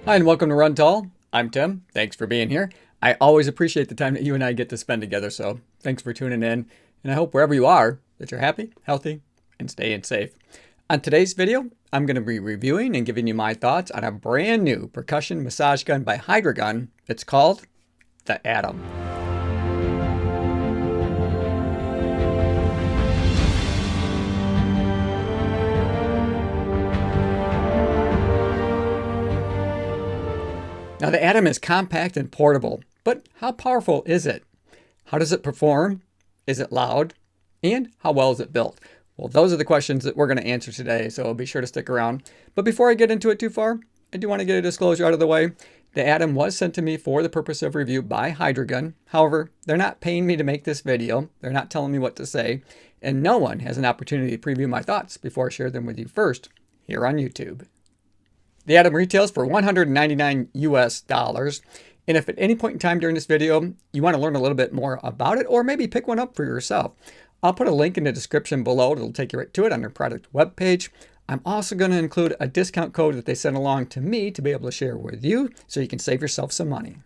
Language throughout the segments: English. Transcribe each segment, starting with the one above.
Hi, and welcome to Run Tall. I'm Tim. Thanks for being here. I always appreciate the time that you and I get to spend together, so thanks for tuning in. And I hope wherever you are, that you're happy, healthy, and staying safe. On today's video, I'm going to be reviewing and giving you my thoughts on a brand new percussion massage gun by Hydragun. It's called the Atom. Now the Atom is compact and portable, but how powerful is it? How does it perform? Is it loud? And how well is it built? Well, those are the questions that we're going to answer today, so be sure to stick around. But before I get into it too far, I do want to get a disclosure out of the way. The Atom was sent to me for the purpose of review by Hydragun. However, they're not paying me to make this video. They're not telling me what to say. And no one has an opportunity to preview my thoughts before I share them with you first here on YouTube. The Atom retails for $199 US. And if at any point in time during this video, you want to learn a little bit more about it, or maybe pick one up for yourself, I'll put a link in the description below. It'll take you right to it on their product webpage. I'm also going to include a discount code that they sent along to me to be able to share with you so you can save yourself some money.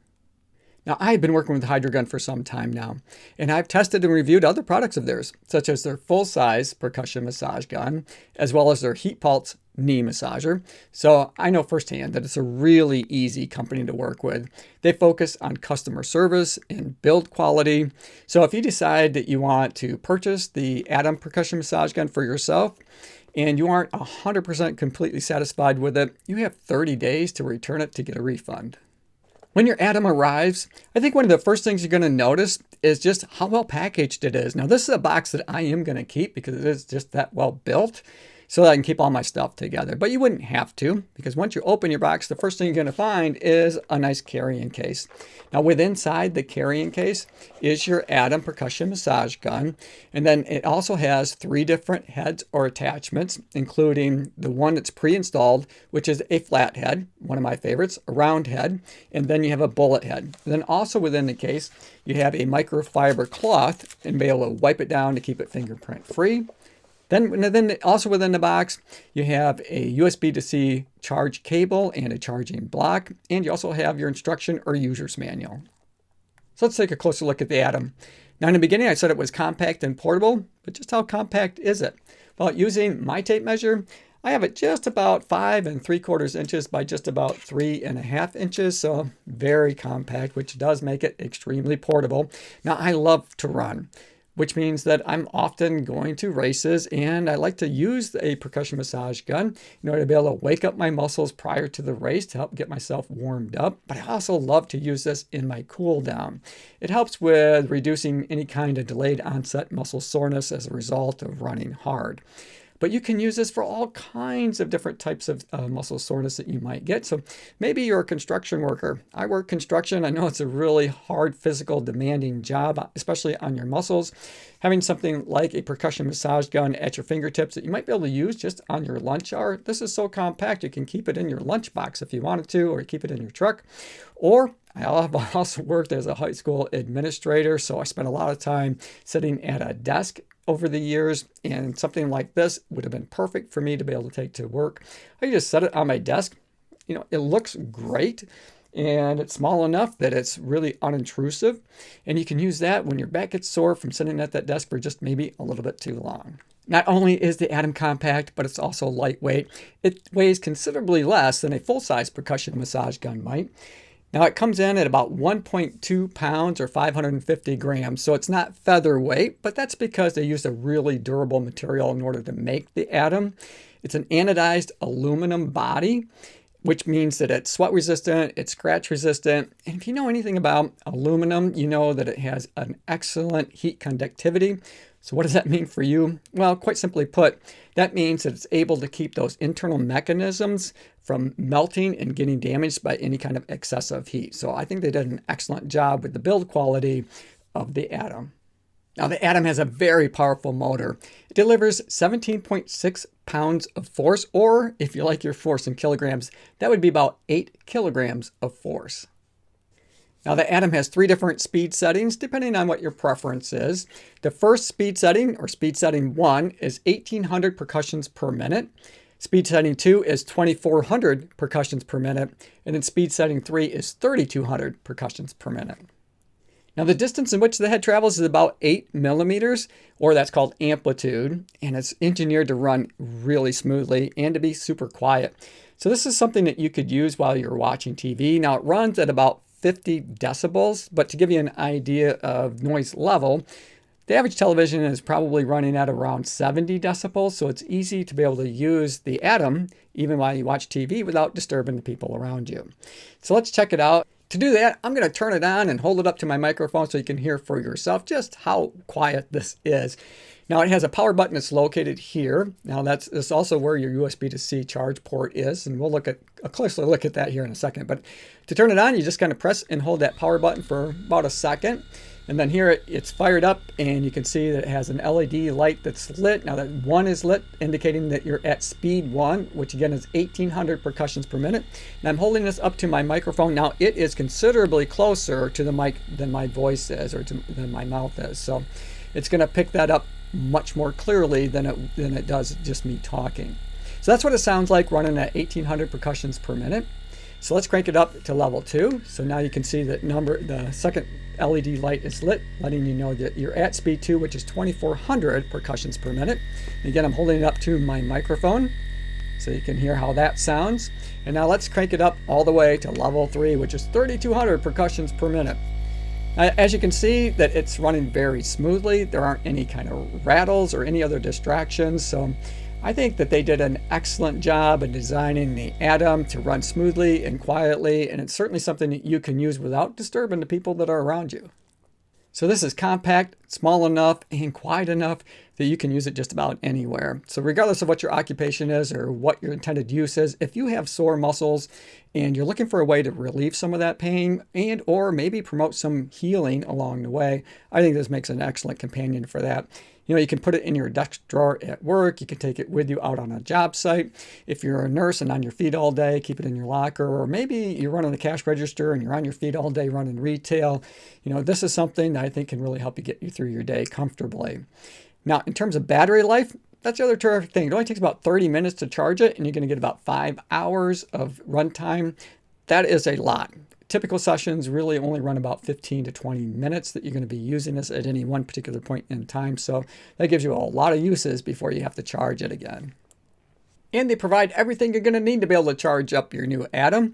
Now, I've been working with Hydragun for some time now, and I've tested and reviewed other products of theirs, such as their full-size percussion massage gun, as well as their HeatPulse knee massager. So I know firsthand that it's a really easy company to work with. They focus on customer service and build quality. So if you decide that you want to purchase the Atom Percussion Massage Gun for yourself, and you aren't 100% completely satisfied with it, you have 30 days to return it to get a refund. When your Atom arrives, I think one of the first things you're going to notice is just how well packaged it is. Now, this is a box that I am going to keep because it is just that well built so that I can keep all my stuff together. But you wouldn't have to, because once you open your box, the first thing you're going to find is a nice carrying case. Now, inside the carrying case is your Atom Percussion Massage Gun. And then it also has 3 different heads or attachments, including the one that's pre-installed, which is a flat head, one of my favorites, a round head, and then you have a bullet head. And then also within the case, you have a microfiber cloth and be able to wipe it down to keep it fingerprint free. Then also within the box, you have a USB to C charge cable and a charging block, and you also have your instruction or user's manual. So let's take a closer look at the Atom. Now in the beginning, I said it was compact and portable, but just how compact is it? Well, using my tape measure, I have it just about 5 3/4 inches by just about 3.5 inches, so very compact, which does make it extremely portable. Now I love to run, which means that I'm often going to races, and I like to use a percussion massage gun in order to be able to wake up my muscles prior to the race to help get myself warmed up. But I also love to use this in my cool down. It helps with reducing any kind of delayed onset muscle soreness as a result of running hard. But you can use this for all kinds of different types of muscle soreness that you might get. So maybe you're a construction worker. I work construction. I know it's a really hard, physical, demanding job, especially on your muscles. Having something like a percussion massage gun at your fingertips that you might be able to use just on your lunch hour. This is so compact, you can keep it in your lunchbox if you wanted to, or keep it in your truck. Or I've also worked as a high school administrator, so I spent a lot of time sitting at a desk over the years, and something like this would have been perfect for me to be able to take to work. I just set it on my desk. You know, it looks great, and it's small enough that it's really unintrusive, and you can use that when your back gets sore from sitting at that desk for just maybe a little bit too long. Not only is the Atom compact, but it's also lightweight. It weighs considerably less than a full-size percussion massage gun might. Now it comes in at about 1.2 pounds or 550 grams, so it's not featherweight, but that's because they used a really durable material in order to make the Atom. It's an anodized aluminum body, which means that it's sweat resistant, it's scratch resistant, and if you know anything about aluminum, you know that it has an excellent heat conductivity. So what does that mean for you? Well, quite simply put, that means that it's able to keep those internal mechanisms from melting and getting damaged by any kind of excessive heat. So I think they did an excellent job with the build quality of the Atom. Now the Atom has a very powerful motor. It delivers 17.6 pounds of force, or if you like your force in kilograms, that would be about 8 kilograms of force. Now the Atom has 3 different speed settings depending on what your preference is. The first speed setting, or speed setting 1, is 1800 percussions per minute. Speed setting 2 is 2400 percussions per minute, and then speed setting 3 is 3200 percussions per minute. Now the distance in which the head travels is about 8 millimeters, or that's called amplitude, and it's engineered to run really smoothly and to be super quiet. So this is something that you could use while you're watching TV. Now it runs at about 50 decibels, but to give you an idea of noise level, the average television is probably running at around 70 decibels, so it's easy to be able to use the Atom even while you watch TV without disturbing the people around you. So let's check it out. To do that, I'm going to turn it on and hold it up to my microphone so you can hear for yourself just how quiet this is. Now it has a power button that's located here. Now that's also where your USB to C charge port is, and we'll look at a closer look at that here in a second. But to turn it on, you just kind of press and hold that power button for about a second. And then here it's fired up, and you can see that it has an LED light that's lit. Now that 1 is lit, indicating that you're at speed 1, which again is 1800 percussions per minute. And I'm holding this up to my microphone. Now it is considerably closer to the mic than my voice is, or than my mouth is. So it's going to pick that up much more clearly than it does just me talking. So that's what it sounds like running at 1800 percussions per minute. So let's crank it up to level 2. So now you can see that the second LED light is lit, letting you know that you're at speed 2, which is 2400 percussions per minute. And again, I'm holding it up to my microphone so you can hear how that sounds. And now let's crank it up all the way to level 3, which is 3200 percussions per minute. As you can see that it's running very smoothly. There aren't any kind of rattles or any other distractions. So I think that they did an excellent job in designing the Atom to run smoothly and quietly, and it's certainly something that you can use without disturbing the people that are around you. So this is compact, small enough, and quiet enough that you can use it just about anywhere. So regardless of what your occupation is or what your intended use is, if you have sore muscles and you're looking for a way to relieve some of that pain and or maybe promote some healing along the way, I think this makes an excellent companion for that. You know, you can put it in your desk drawer at work. You can take it with you out on a job site. If you're a nurse and on your feet all day, keep it in your locker. Or maybe you're running the cash register and you're on your feet all day running retail. You know, this is something that I think can really help you get you through your day comfortably. Now, in terms of battery life, that's the other terrific thing. It only takes about 30 minutes to charge it, and you're going to get about 5 hours of runtime. That is a lot. Typical sessions really only run about 15 to 20 minutes that you're going to be using this at any one particular point in time. So that gives you a lot of uses before you have to charge it again. And they provide everything you're going to need to be able to charge up your new Atom.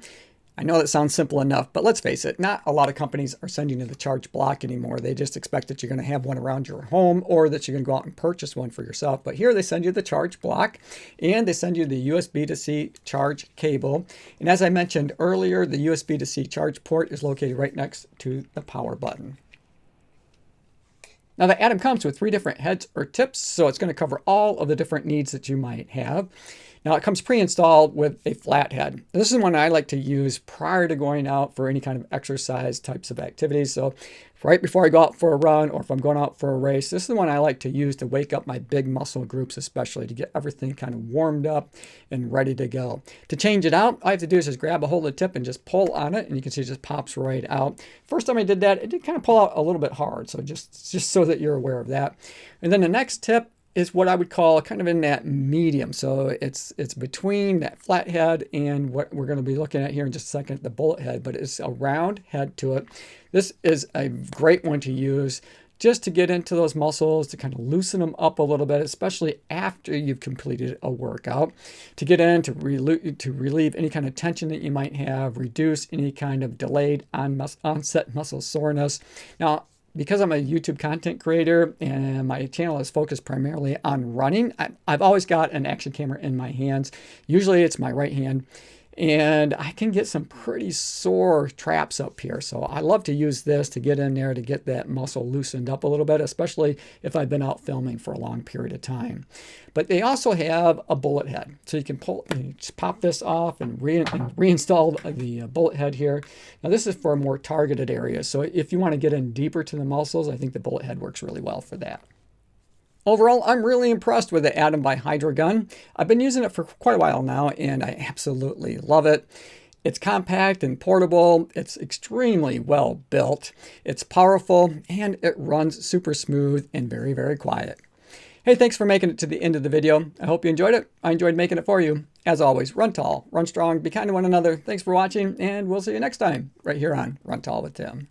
I know that sounds simple enough, but let's face it, not a lot of companies are sending you the charge block anymore. They just expect that you're going to have one around your home or that you're going to go out and purchase one for yourself. But here they send you the charge block and they send you the USB to C charge cable. And as I mentioned earlier, the USB to C charge port is located right next to the power button. Now the Atom comes with 3 different heads or tips, so it's going to cover all of the different needs that you might have. Now it comes pre-installed with a flat head. This is one I like to use prior to going out for any kind of exercise types of activities. So right before I go out for a run or if I'm going out for a race, this is the one I like to use to wake up my big muscle groups, especially to get everything kind of warmed up and ready to go. To change it out, all I have to do is just grab a hold of the tip and just pull on it, and you can see it just pops right out. First time I did that, it did kind of pull out a little bit hard, so just so that you're aware of that. And then the next tip is what I would call kind of in that medium. So it's between that flat head and what we're going to be looking at here in just a second, the bullet head, but it's a round head to it. This is a great one to use just to get into those muscles, to kind of loosen them up a little bit, especially after you've completed a workout, to get in, to relieve any kind of tension that you might have, reduce any kind of delayed onset muscle soreness. Now, because I'm a YouTube content creator and my channel is focused primarily on running, I've always got an action camera in my hands. Usually it's my right hand, and I can get some pretty sore traps up here. So I love to use this to get in there to get that muscle loosened up a little bit, especially if I've been out filming for a long period of time. But they also have a bullet head. So you can just pop this off and reinstall the bullet head here. Now this is for more targeted areas. So if you want to get in deeper to the muscles, I think the bullet head works really well for that. Overall, I'm really impressed with the Atom by Hydragun. I've been using it for quite a while now, and I absolutely love it. It's compact and portable. It's extremely well built. It's powerful, and it runs super smooth and very, very quiet. Hey, thanks for making it to the end of the video. I hope you enjoyed it. I enjoyed making it for you. As always, run tall, run strong, be kind to one another. Thanks for watching, and we'll see you next time right here on Run Tall with Tim.